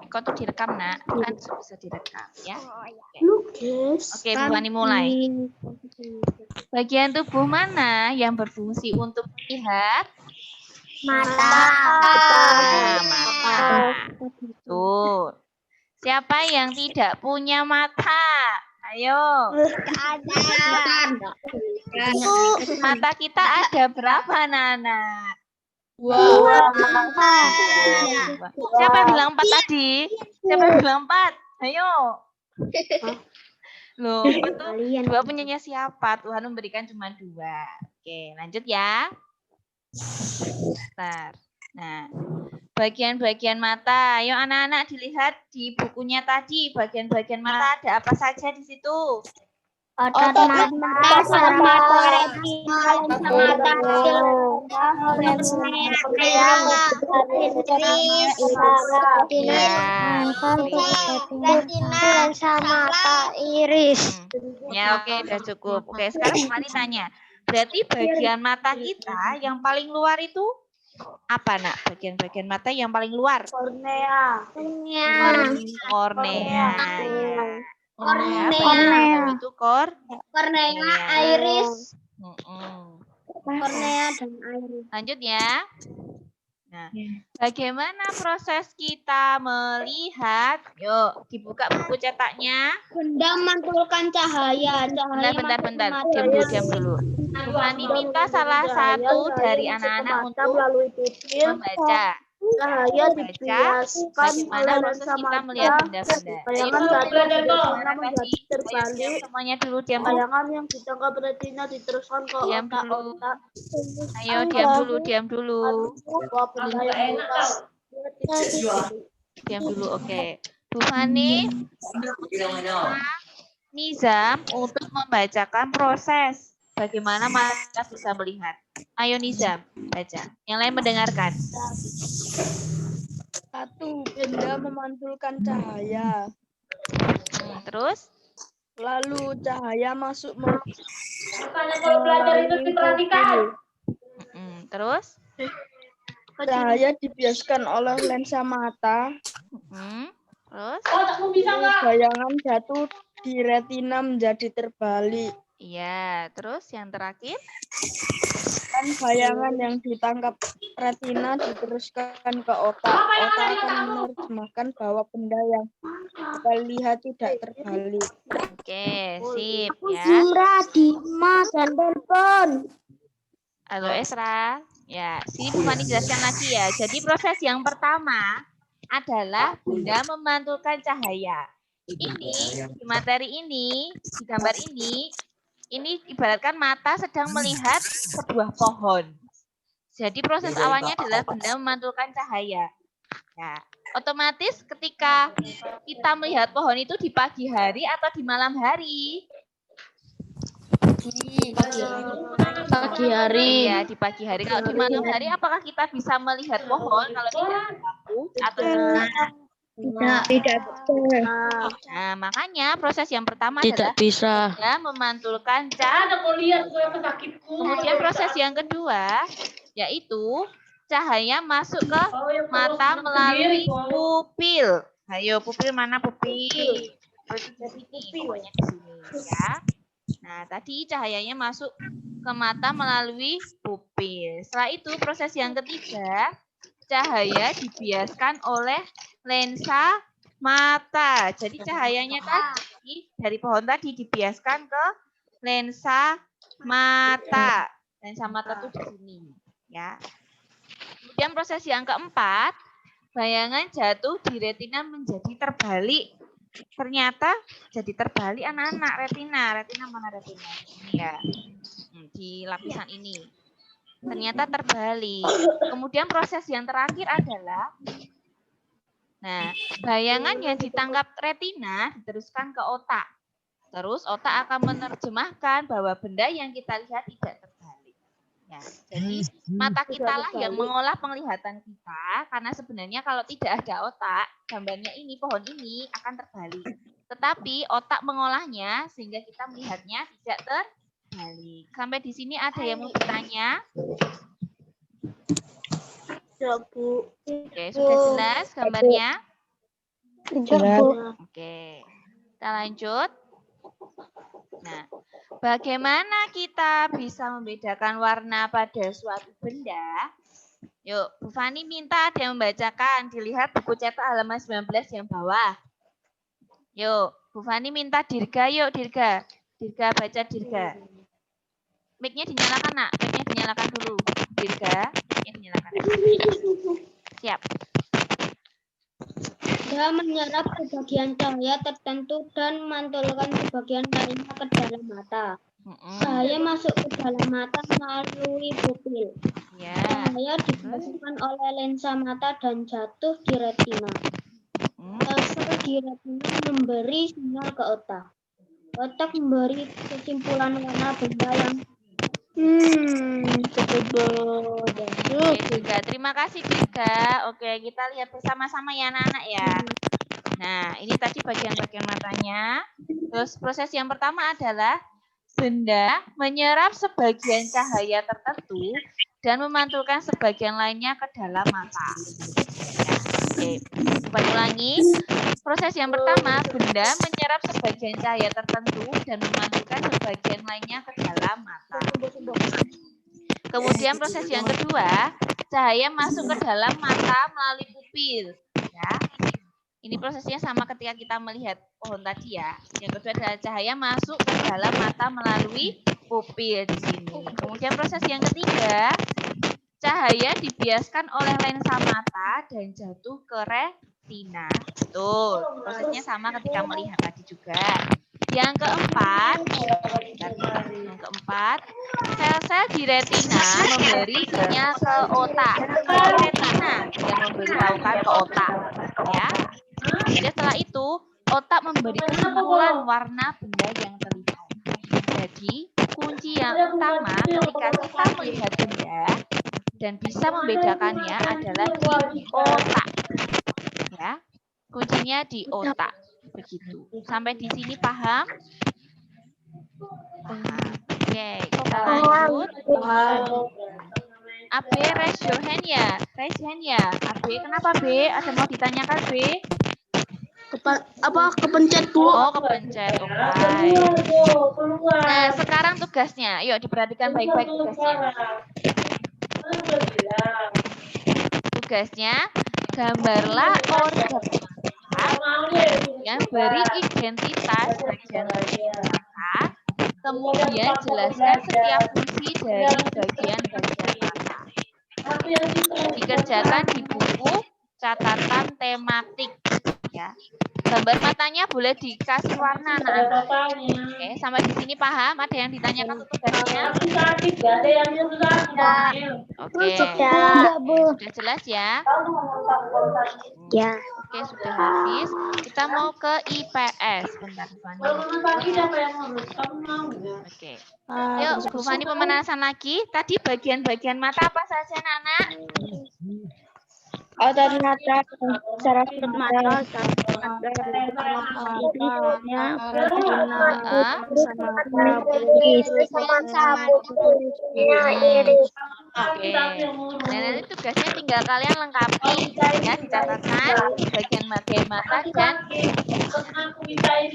Kok tuh direkam, Nak? Kan bisa direkam, ya. Oke, Bu Fani mulai. Bagian tubuh mana yang berfungsi untuk melihat? Mata. Nah, mata. Tuh. Siapa yang tidak punya mata? Ayo. Mata kita ada berapa, Nana? Dua. Siapa yang bilang 4 tadi? Siapa yang bilang 4? Ayo. Loh, 4 tuh 2 punyanya siapa? Tuhan memberikan cuma 2. Oke, lanjut ya. Bentar. Nah, bagian-bagian mata. Ayo anak-anak dilihat di bukunya tadi. Bagian-bagian mata ada apa saja di situ? Otot mata, saraf mata, retina, lensa mata, lensa mata, iris. Ya, oke, udah cukup. Oke, sekarang Mari tanya. Berarti bagian mata kita yang paling luar itu apa, Nak? Bagian-bagian mata yang paling luar? Kornea. Kornea. Kornea. Itu kornea, iris. Kornea dan iris. Lanjut ya. Nah, bagaimana proses kita melihat? Yuk, dibuka buku cetaknya. Benda memantulkan cahaya. Bentar. Diam dulu. Bu Fani minta salah satu dari anak-anak untuk membaca. Cahaya dibiaskan Bagaimana proses kita melihat benda-benda. bayangan Terbalik. Semuanya dulu diam dulu. Bayangan yang ditangkap retina diteruskan ke otak. Ayo diam dulu. Diam dulu, oke. Bu Fani Nizam untuk membacakan proses bagaimana mata bisa melihat. Ayo Nizam, baca. Yang lain mendengarkan. 1. Benda memantulkan cahaya. Terus? Lalu cahaya masuk Kalau belajar itu diperhatikan. Terus? Cahaya dibiaskan oleh lensa mata. Terus? Bayangan jatuh di retina menjadi terbalik. Iya, terus yang terakhir? Dan bayangan yang ditangkap retina diteruskan ke otak. Otak akan menerjemahkan bahwa benda yang kita lihat tidak terbalik. Oke, sip ya. Zumra, Dima, dan telepon. Halo Esra. Ya, sini Bu Fani jelaskan lagi ya. Jadi proses yang pertama adalah benda memantulkan cahaya. Ini, di materi ini, di gambar ini ibaratkan mata sedang melihat sebuah pohon. Jadi proses awalnya adalah benda memantulkan cahaya. Ya, otomatis ketika kita melihat pohon itu di pagi hari atau di malam hari? Pagi hari. Iya, di pagi hari. Kalau di malam hari, apakah kita bisa melihat pohon kalau tidak ada lampu atau Tidak. Nah, makanya proses yang pertama Tidak adalah bisa. benda memantulkan cahaya. Kemudian proses yang kedua yaitu cahaya masuk ke mata melalui pupil. Ayo, pupil mana pupil? Pupil di sini, pokoknya di sini ya. Nah, tadi cahayanya masuk ke mata melalui pupil. Setelah itu proses yang ketiga, cahaya dibiaskan oleh lensa mata. Jadi cahayanya tadi dari pohon tadi dibiaskan ke lensa mata. Lensa mata itu di sini, ya. Kemudian proses yang keempat, bayangan jatuh di retina menjadi terbalik. Ternyata jadi terbalik anak-anak retina. Retina mana retina? Ini ya. Di lapisan ini. Ternyata terbalik. Kemudian proses yang terakhir adalah bayangan yang ditangkap retina diteruskan ke otak. Terus otak akan menerjemahkan bahwa benda yang kita lihat tidak terbalik. Ya, jadi mata kita lah yang mengolah penglihatan kita, karena sebenarnya kalau tidak ada otak, gambarnya ini, pohon ini akan terbalik. Tetapi otak mengolahnya sehingga kita melihatnya tidak terbalik. Sampai di sini ada yang mau bertanya? Oke, sudah jelas gambarnya? Jelas. Oke, kita lanjut. Nah, bagaimana kita bisa membedakan warna pada suatu benda? Yuk, Bu Fani minta ada yang membacakan. Dilihat buku cetak halaman 19 yang bawah. Yuk, Bu Fani minta Dirga, yuk Dirga. Dirga, baca Dirga. Mic-nya dinyalakan, nak. Mic-nya dinyalakan dulu. Dirga, mic-nya dinyalakan. Siap. Dia menyerap sebagian cahaya tertentu dan memantulkan sebagian lainnya ke dalam mata. Cahaya masuk ke dalam mata melalui pupil. Ya. Cahaya dihasilkan oleh lensa mata dan jatuh di retina. Sel di retina memberi sinyal ke otak. Otak memberi kesimpulan warna benda yang Oke, Dirga. Terima kasih, Dirga. Oke, kita lihat bersama-sama ya, anak-anak ya. Nah, ini tadi bagian-bagian matanya. Terus proses yang pertama adalah benda menyerap sebagian cahaya tertentu dan memantulkan sebagian lainnya ke dalam mata. Ya, oke, coba ulangi. Proses yang pertama, benda menyerap sebagian cahaya tertentu dan memantulkan sebagian lainnya ke dalam mata. Kemudian proses yang kedua, cahaya masuk ke dalam mata melalui pupil. Ya. Ini prosesnya sama ketika kita melihat pohon tadi ya. Yang kedua adalah cahaya masuk ke dalam mata melalui pupil di sini. Kemudian proses yang ketiga, cahaya dibiaskan oleh lensa mata dan jatuh ke retina. Betul. Prosesnya sama ketika melihat tadi juga. Yang keempat, sel-sel di retina memberi sinyal ke otak. Jadi retina yang memberitahukan ke otak. Ya. Kemudian setelah itu, otak memberi kesimpulan warna benda yang terlihat. Jadi, kunci yang utama ketika kita melihat benda dan bisa membedakannya adalah di otak. Ya. Kuncinya di otak. Begitu. Sampai di sini paham? Paham. Oke, kita lanjut. AB, raise your hand ya. Raise hand ya. AB, kenapa B? Ada mau ditanyakan B? Kepencet, Bu. Oh, kepencet. Oke. Nah, sekarang tugasnya. Yuk, diperhatikan baik-baik tugasnya. Tugasnya, gambarlah organ yang beri identitas bagian-bagian mata, kemudian jelaskan setiap fungsi dari bagian-bagian mata. Dikerjakan di buku catatan tematik. Ya. Gambar matanya boleh dikasih warna, anak-anak. Oke, sampai di sini paham? Ada yang ditanyakan untuk tugasnya? Oke. Sudah jelas ya? Ya. Oke, sudah habis. Kita mau ke IPS. Bentar, Bu Fani. Oke. Yuk, Bu Fani pemanasan lagi. Tadi bagian-bagian mata apa saja, anak-anak? Ternyata cara mata Oke. Nah, nanti tugasnya tinggal kalian lengkapi ya, dicatatkan bagian mata dan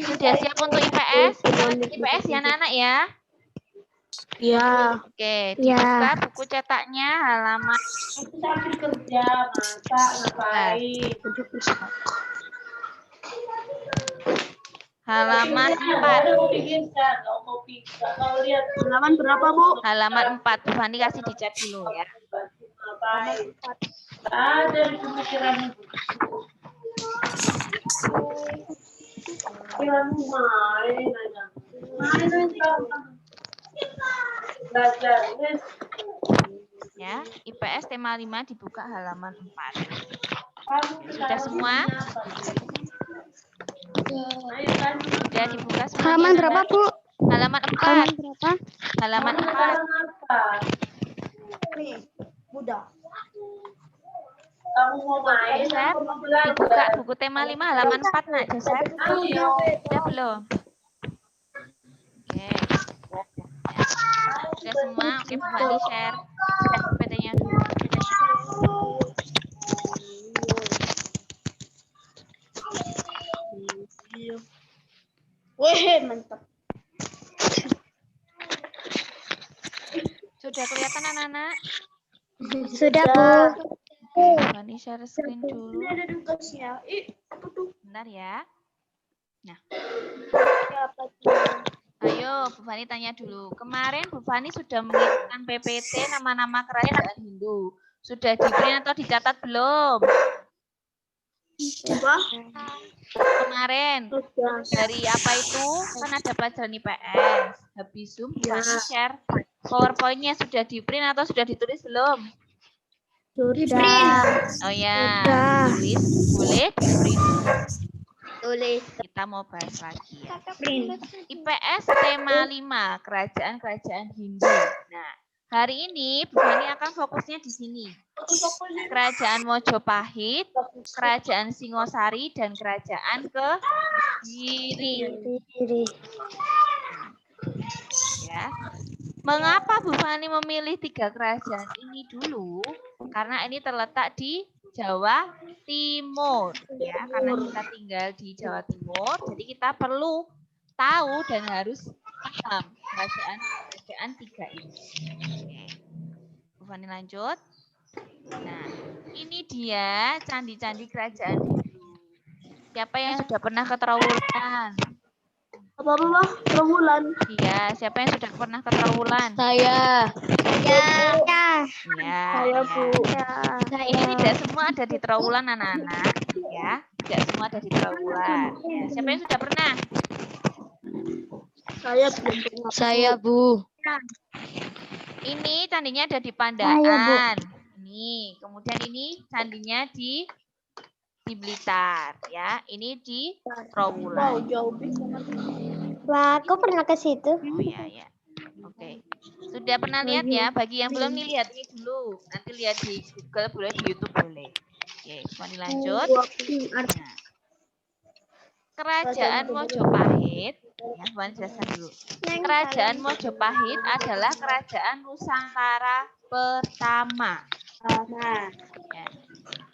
sudah siap untuk IPS. Kita lanjut IPS ya, anak-anak ya. Ya. Oke, dibuka buku cetaknya halaman halaman 4. Halaman berapa, Bu? Halaman 4. Bu Fani kasih di chat dulu ya. Ya, IPS tema 5 dibuka halaman 4. Sudah semua? Sudah dibuka semuanya. Halaman berapa, Bu? Halaman 4. Halaman berapa? Halaman 4. Udah. Joseph, dibuka buku tema 5 halaman 4, Nak. Joseph, sudah belum? Oke. Sudah semua? Oke, Bu Fani share PPT-nya dulu. Mantap. Sudah kelihatan anak-anak? Sudah, Bu. Oke, Fani share screen dulu. Ini ada tugasnya. Apa tuh? Bentar ya. Nah, Apa tuh? ayo Bu Fani tanya dulu. Kemarin Bu Fani sudah mengirimkan PPT nama-nama kerajaan Hindu. Sudah di-print atau dicatat belum? Apa? Kemarin dari apa itu? Kan ada pelajaran IPS. Habis Zoom, Bu Fani share PowerPoint-nya sudah di-print atau sudah ditulis belum? Sudah. Oh ya, Sudah. tulis boleh di-print. Tulis. Kita mau bahas lagi ya. Print. IPS tema 5, kerajaan-kerajaan Hindu. Nah, hari ini Bu Fani akan fokusnya di sini. Kerajaan Mojopahit, Kerajaan Singosari, dan Kerajaan Kediri. Ya. Mengapa Bu Fani memilih 3 kerajaan ini dulu? Karena ini terletak di Jawa Timur, ya. Karena kita tinggal di Jawa Timur, jadi kita perlu tahu dan harus paham kerajaan 3 ini. Oke. Bu Fani lanjut. Nah, ini dia candi-candi kerajaan Hindu. Siapa yang sudah pernah ke Trowulan? Apa? Trowulan. Iya, siapa yang sudah pernah ke Trowulan? Saya. Ya. Saya, Bu. Ini tidak semua ada di Trowulan anak-anak, ya. Tidak semua ada di Trowulan. Ya. Siapa yang sudah pernah? Saya belum pernah. Saya, Bu. Ini candinya ada di Pandaan. Ini, kemudian ini candinya di Blitar, ya. Ini di Trowulan. Jauh banget. Wah, aku pernah ke situ. Oh ya, ya. Oke. Sudah pernah lihat ya? Bagi yang belum nih, lihat ini dulu. Nanti lihat di Google, boleh di YouTube boleh. Oke, Fani lanjut. Nah, Kerajaan Mojopahit, ya, Fani jelaskan dulu. Kerajaan Mojopahit adalah kerajaan Nusantara pertama. Ya.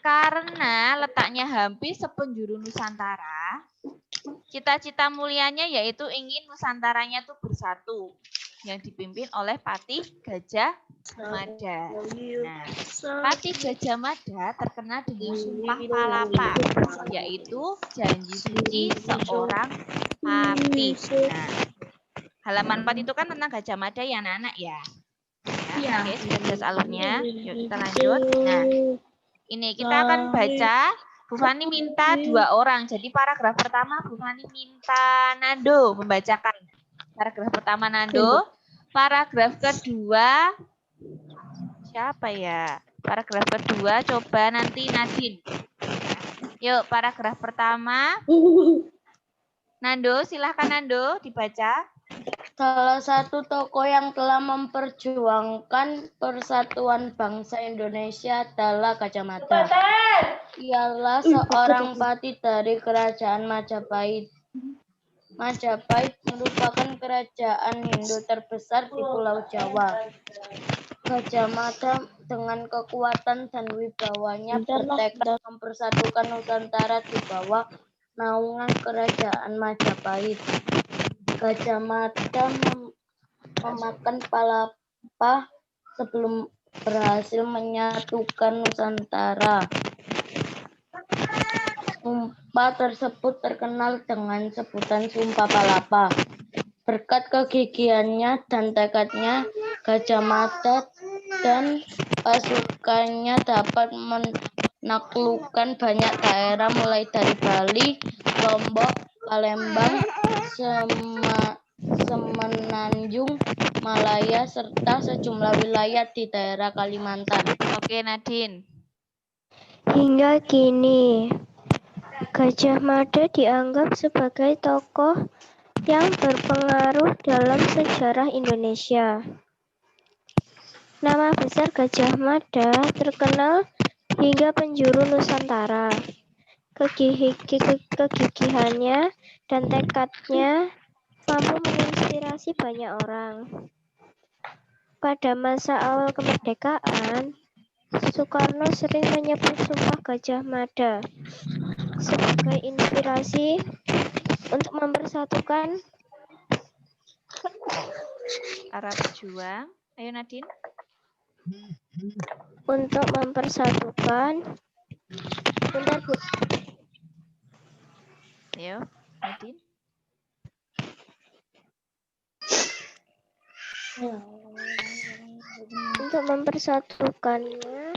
Karena letaknya hampir sepenjuru Nusantara, cita-cita mulianya yaitu ingin Nusantaranya itu bersatu, yang dipimpin oleh Patih Gajah Mada. Nah, Patih Gajah Mada terkenal dengan Sumpah Palapa, yaitu janji suci seorang patih. Nah, halaman 4 itu kan tentang Gajah Mada ya anak-anak ya. Ya, oke, sudah jelas alurnya. Yuk kita lanjut. Nah, ini kita akan baca. Bu Fani minta 2 orang. Jadi paragraf pertama Bu Fani minta Nando membacakan. Paragraf pertama Nando. Paragraf kedua siapa ya? Paragraf kedua coba nanti Nadine. Yuk paragraf pertama. Nando, silahkan Nando dibaca. Salah satu tokoh yang telah memperjuangkan persatuan bangsa Indonesia adalah Gajah Mada. Ialah seorang patih dari kerajaan Majapahit. Majapahit merupakan kerajaan Hindu terbesar di Pulau Jawa. Gajah Mada dengan kekuatan dan wibawanya bertekad mempersatukan Nusantara di bawah naungan kerajaan Majapahit. Gajah Mada memakan palapa sebelum berhasil menyatukan Nusantara. Sumpah tersebut terkenal dengan sebutan Sumpah Palapa. Berkat kegigihannya dan tekadnya, Gajah Mada dan pasukannya dapat menaklukkan banyak daerah mulai dari Bali, Lombok, Palembang, Semenanjung, Malaya, serta sejumlah wilayah di daerah Kalimantan. Oke, Nadine. Hingga kini, Gajah Mada dianggap sebagai tokoh yang berpengaruh dalam sejarah Indonesia. Nama besar Gajah Mada terkenal hingga penjuru Nusantara. Kegigihannya dan tekadnya mampu menginspirasi banyak orang. Pada masa awal kemerdekaan, Soekarno sering menyebut Sumpah Gajah Mada sebagai inspirasi untuk mempersatukan Para pejuang. Ayo Nadine. untuk mempersatukan bentar Bu. Ayo Nadine. Untuk mempersatukannya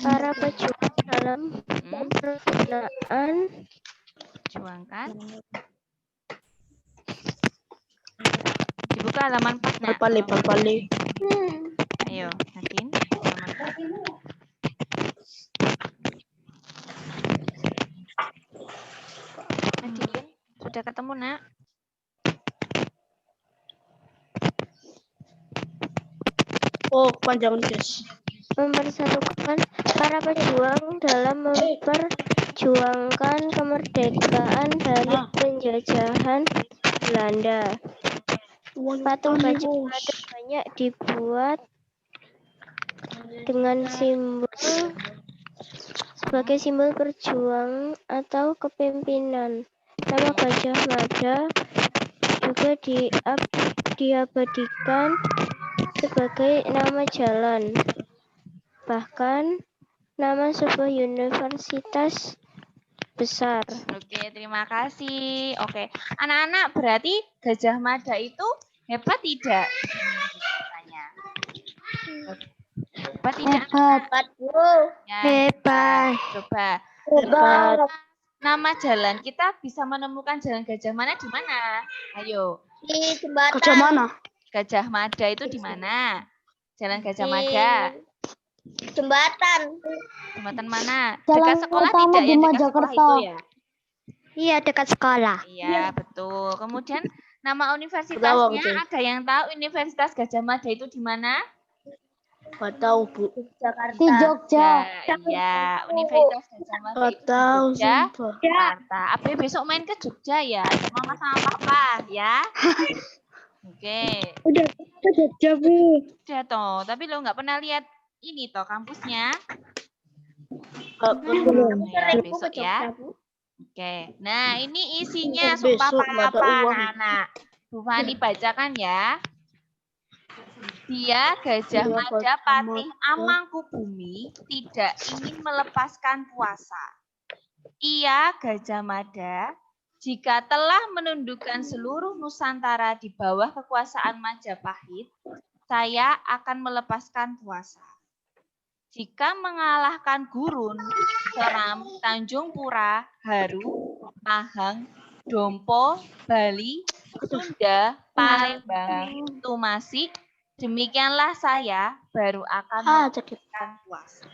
para pejuang dalam penggunaan Perjuangkan. Dibuka halaman 4 nak. Balik. Ayo Nadine. Halaman 4. Nadine, sudah ketemu nak? Oh, panjangan guys. mempersatukan para pejuang dalam memperjuangkan kemerdekaan dari penjajahan Belanda. Patung Gajah Mada banyak dibuat dengan sebagai simbol perjuangan atau kepemimpinan. Nama Gajah Mada juga diabadikan sebagai nama jalan, bahkan nama sebuah universitas besar. Oke, terima kasih. Oke, anak-anak berarti Gajah Mada itu hebat tidak? Tanya. Hebat tidak? Hebat, Bu. Ya, Hebat. Coba. Hebat. Nama jalan, kita bisa menemukan jalan Gajah Mada di mana? Ayo. Di jembatan. Gajah mana? Gajah Mada itu di mana? Jalan Gajah Mada. Jembatan. Jembatan mana? Jalan Dekat sekolah utama tidak di ya? Dekat Mojokerto. sekolah itu ya? Iya, dekat sekolah. Iya, betul. Kemudian nama Tahu, universitasnya, betul. ada yang tahu Universitas Gajah Mada itu di mana? Gak tahu, Bu. Di Jogja. Iya, Universitas Gajah Mada Gak itu di tahu, Jogja, sumpah. Jakarta. Abe besok main ke Jogja ya, sama mama sama papa ya. Oke. Udah ke Jogja, Bu. Udah toh, tapi lo nggak pernah lihat ini toh kampusnya. Gak pernah. Ya, besok ya. Oke. Nah, ini isinya Besok sumpah nggak ada apa uang. anak-anak. Bu Fani bacakan ya. Dia Gajah Mada Patih Amangkubumi tidak ingin melepaskan puasa. Ia Gajah Mada jika telah menundukkan seluruh Nusantara di bawah kekuasaan Majapahit, saya akan melepaskan puasa. Jika mengalahkan Gurun, Seram, Tanjung Pura, Haru, Ahang, Dompo, Bali, Sunda, Palembang, Tumasik, demikianlah saya baru akan melepaskan puasa.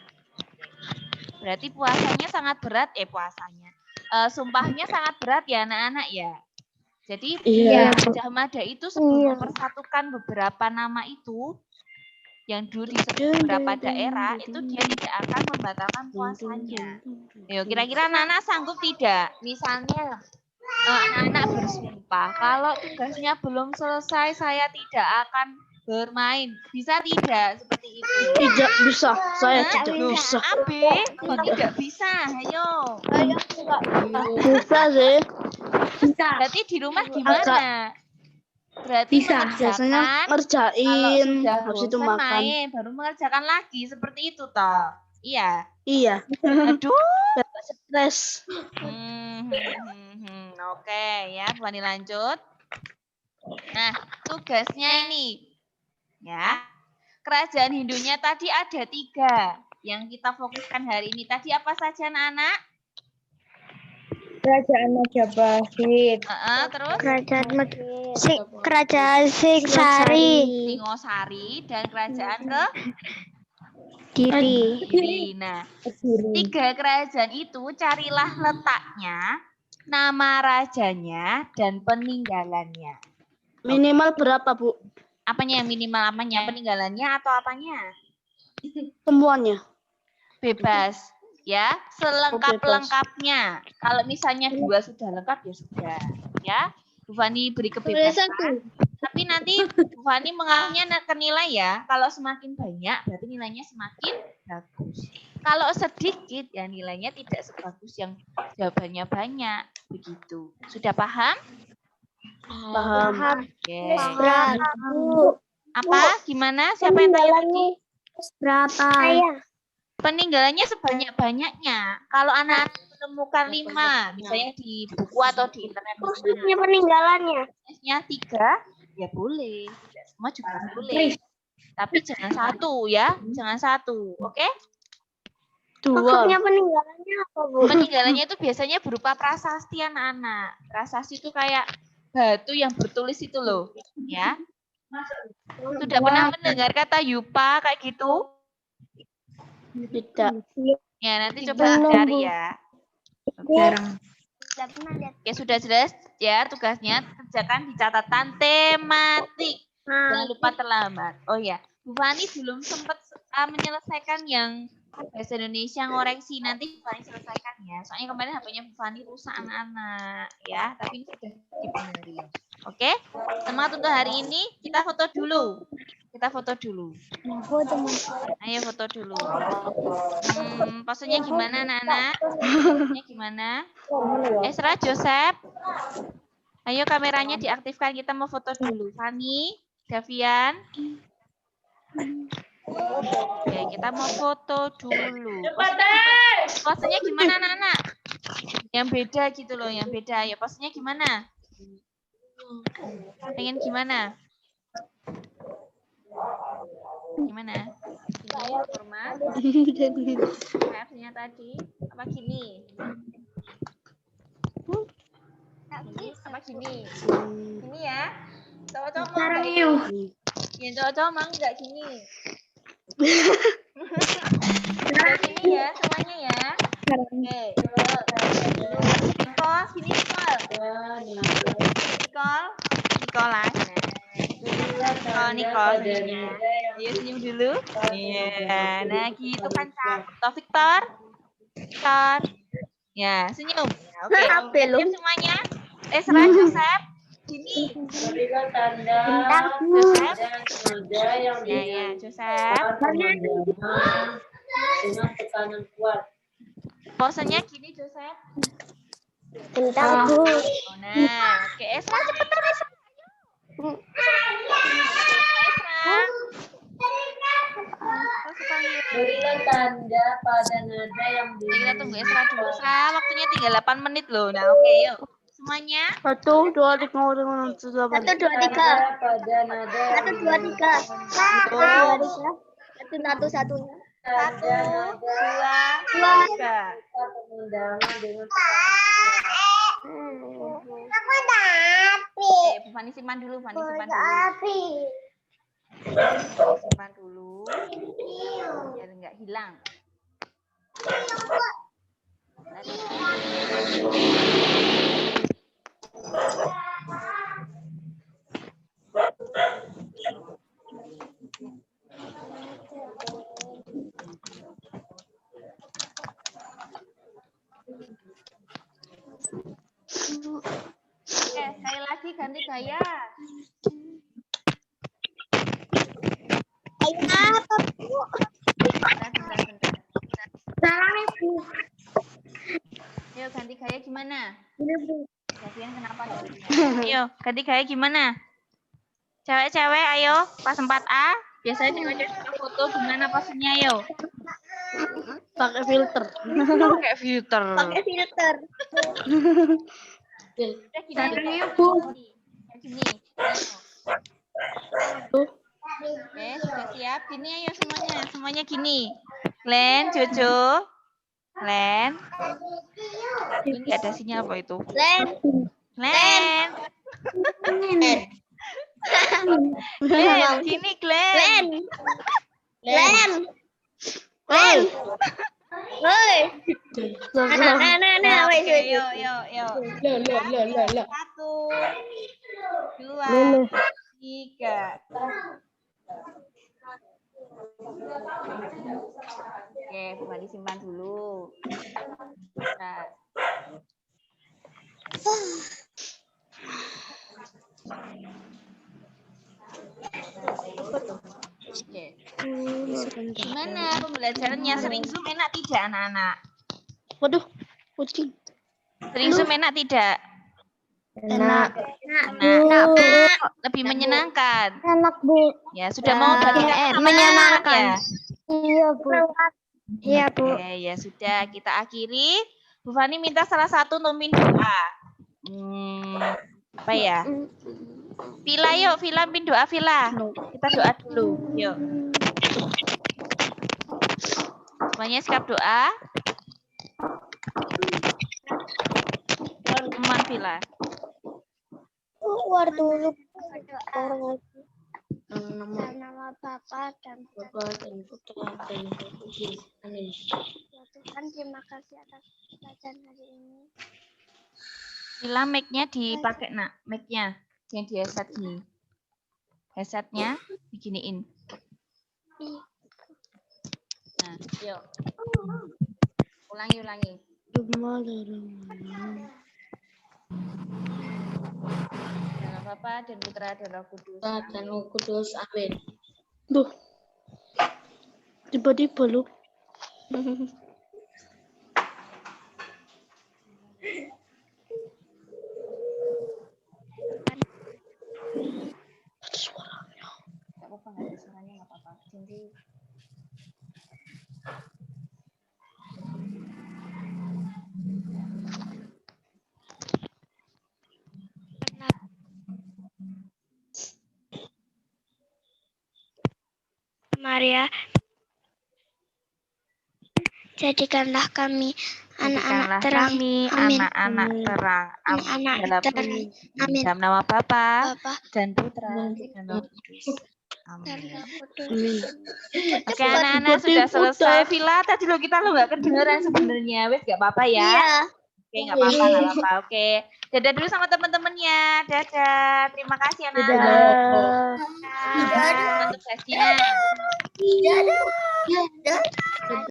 Berarti puasanya sangat berat, sumpahnya sangat berat ya anak-anak ya. Jadi Gajah Mada itu sebelum mempersatukan beberapa nama itu, yang dulu di beberapa daerah, itu dia tidak akan membatalkan puasanya. Yo, kira-kira anak-anak sanggup tidak? Misalnya, anak-anak bersumpah, kalau tugasnya belum selesai, saya tidak akan bermain. Bisa tidak seperti itu? Tidak bisa, saya tidak bisa. Abe, kok tidak bisa? Ayo. Bisa sih. Berarti di rumah gimana? Berarti Biasanya kalau ngerjain, sudah habis itu bosan makan. main, baru mengerjakan lagi seperti itu toh. Iya. Iya. Aduh. Stres. Oke ya, Bu Ani lanjut. Nah, tugasnya ini ya. Kerajaan Hindunya tadi ada 3 yang kita fokuskan hari ini. Tadi apa saja anak-anak? Kerajaan Majapahit. Terus Kerajaan Singosari. Singosari dan kerajaan Kediri. Nah, 3 kerajaan itu carilah letaknya, nama rajanya, dan peninggalannya. Minimal berapa, Bu? Apanya yang minimal? Apanya? Peninggalannya atau apanya? Semuanya. Bebas. Ya, selengkap-lengkapnya. Kalau misalnya 2 sudah lengkap ya sudah. Ya, Bu Fani beri kebebasan. Tapi nanti Bu Fani mengalahnya ke nilai ya. Kalau semakin banyak, berarti nilainya semakin bagus. Kalau sedikit ya nilainya tidak sebagus yang jawabannya banyak. Begitu. Sudah paham? Paham. Oke. Bu. Apa? Gimana? Siapa yang tanya tadi? Berapa? Peninggalannya sebanyak-banyaknya. Kalau anak-anak menemukan 5, misalnya di buku atau di internet. Khususnya peninggalannya. Nya 3, ya boleh. Tidak semua juga boleh. Tapi jangan 1 ya. Jangan 1. Oke? Maksudnya peninggalannya apa, Bu? Peninggalannya itu biasanya berupa prasasti anak-anak. Prasasti itu kayak batu yang bertulis itu loh. Ya. Sudah pernah mendengar kata yupa kayak gitu? Tidak. Ya, nanti coba cari ya. Jarang. Oke, sudah jelas ya tugasnya. Kerjakan di catatan tematik. Jangan lupa terlambat. Oh ya, Bu Fani belum sempat menyelesaikan yang bahasa Indonesia ngoreksi. Nanti Bu Fani selesaikan ya. Soalnya kemarin HP-nya Bu Fani rusak anak-anak ya. Tapi ini sudah dibenerin. Oke, semangat untuk hari ini. Kita foto dulu. Kita foto dulu. Ayo foto dulu. Posenya gimana anak-anak? Posenya gimana? Esra, Joseph. Ayo kameranya diaktifkan. Kita mau foto dulu. Fani, Davian. Oke, kita mau foto dulu. Posenya gimana anak-anak? Yang beda gitu loh, yang beda. Ya posenya gimana? Pengen gimana? Gimana? Gini, format. Kayak tadi. Apa gini? Apa gini? Gini ya? Cowok-cowok mau nggak ini? Ya, cowok-cowok mau nggak gini? Gini ya, semuanya ya. Oke. Nicole, sini Nicole. Nicolas. Nicole, senyumnya. Ayo senyum dulu. Iya, nah gitu kan Cak. Victor. Ya, senyum. Oke. Senyum semuanya. Esra, Joseph. Sini. Berikan tanda Joseph. ya, Joseph. dengan tekanan kuat. Posenya gini, Joseph. Bentar, Bu. Oh, nah, oke. Esra, cepetan Esra. Berikan tanda pada nada yang Kita tunggu Esra dulu. Esra, waktunya tinggal 8 menit loh. Nah, oke, yuk. Semuanya. 1, 2, 3, 4, 5, 6, 7, 8. 1, 2, 3. pada nada yang 1, 2, 3. 1, 2, 3. 1, 1, 1. 1, 2, 3. pengundangan dengan Oke, Bu Fani simpan dulu, Simpan dulu. Biar nggak hilang. Oke, sekali lagi ganti gaya. Yuk ganti gaya gimana? Davian kenapa Davian? Ayo ganti gaya gimana? Cewek-cewek ayo pas 4A. Biasanya cewek-cewek suka foto gimana posenya ayo? Pakai filter. Pakai filter. Udah gini aja. Gini. Oke, sudah siap. Gini ayo semuanya. Semuanya gini. Glenn, Jojo. Glenn. Ini ada sinyal apa itu? Glenn. Glenn, gini Glenn. Woi. Nah, woi. Yo. 1, 2, 3. Oke, bukan disimpan dulu. Nah. Oke. Gimana pembelajaran? pembelajarannya. Sering Zoom enak tidak anak-anak? Waduh, kucing. Sering Zoom enak tidak? Enak. Enak. Lebih menyenangkan. Enak, Bu. Ya, sudah mau ganti menyenangkan. ya? Iya, Bu. Iya, Bu. Oke, ya sudah kita akhiri. Bu Fani minta salah satu nomin doa. Apa ya? Vila yuk, Vila min doa Vila. Kita doa dulu. Yuk. Semuanya siap doa. Teman Vila. Keluar dulu. Nama Bapa dan Putra dan Roh Kudus. Amin. Tuhan, terima kasih atas pelajaran hari ini. Vila mic-nya dipakai nak, mic-nya yang di headset gini. Headsetnya diginiin. Nah, yuk. Ulangi. Nama Bapa dan Putra dan Roh Kudus. Dan Roh Kudus. Amin. Duh. Tiba-tiba lu. Nggak apa-apa, nggak ada suaranya, nggak apa-apa. Jadi Maria, jadikanlah kami anak-anak terang. kami Amin. anak-anak terang. Anak Dalam terang. Amin. dalam nama Bapa Bapa dan Putra dan Roh Kudus. dan Amin. Roh Kudus. Oke anak-anak sudah selesai. Vila tadi lo kita nggak kedengeran sebenarnya. Wes nggak apa-apa ya. Iya. Oke nggak apa-apa. Oke. Dadah dulu sama teman-temannya. Dadah. Terima kasih anak-anak. Dadah. Untuk tugasnya. Dadah.